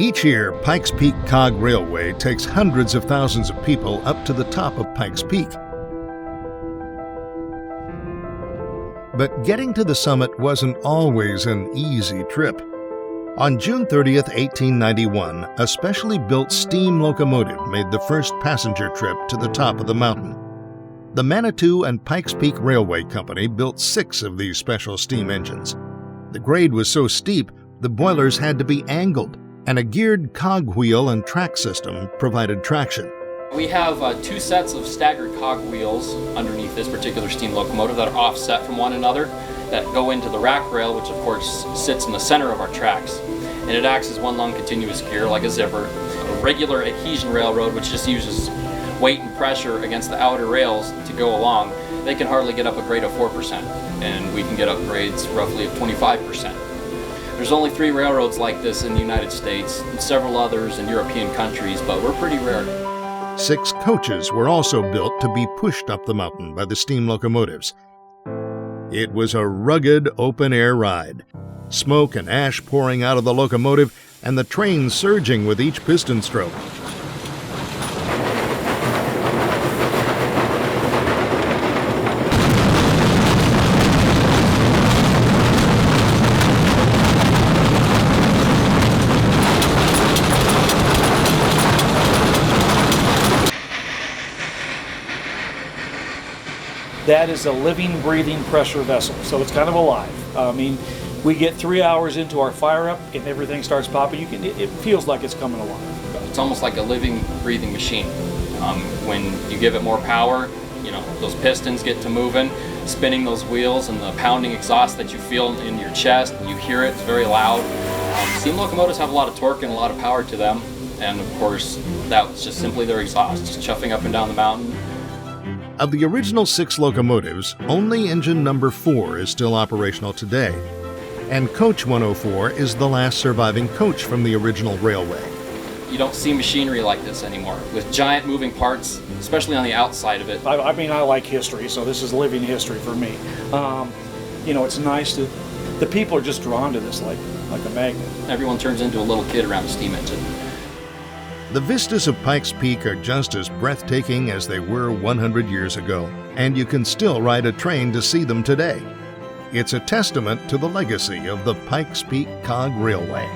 Each year, Pikes Peak Cog Railway takes hundreds of thousands of people up to the top of Pikes Peak. But getting to the summit wasn't always an easy trip. On June 30th, 1891, a specially built steam locomotive made the first passenger trip to the top of the mountain. The Manitou and Pikes Peak Railway Company built 6 of these special steam engines. The grade was so steep, the boilers had to be angled, and a geared cog wheel and track system provided traction. We have 2 sets of staggered cog wheels underneath this particular steam locomotive that are offset from one another, that go into the rack rail, which of course sits in the center of our tracks. And it acts as one long continuous gear, like a zipper. A regular adhesion railroad, which just uses weight and pressure against the outer rails to go along, they can hardly get up a grade of 4%, and we can get up grades roughly of 25%. There's only 3 railroads like this in the United States, and several others in European countries, but we're pretty rare. 6 coaches were also built to be pushed up the mountain by the steam locomotives. It was a rugged open-air ride. Smoke and ash pouring out of the locomotive, and the train surging with each piston stroke. That is a living, breathing pressure vessel, so it's kind of alive. We get 3 hours into our fire up and everything starts popping. It feels like it's coming alive. It's almost like a living, breathing machine. When you give it more power, those pistons get to moving, spinning those wheels, and the pounding exhaust that you feel in your chest, you hear it, it's very loud. Steam locomotives have a lot of torque and a lot of power to them, and of course, that's just simply their exhaust, just chuffing up and down the mountain. Of the original 6 locomotives, only engine number 4 is still operational today, and Coach 104 is the last surviving coach from the original railway. You don't see machinery like this anymore, with giant moving parts, especially on the outside of it. I like history, so this is living history for me. It's nice to, the people are just drawn to this like a magnet. Everyone turns into a little kid around a steam engine. The vistas of Pikes Peak are just as breathtaking as they were 100 years ago, and you can still ride a train to see them today. It's a testament to the legacy of the Pikes Peak Cog Railway.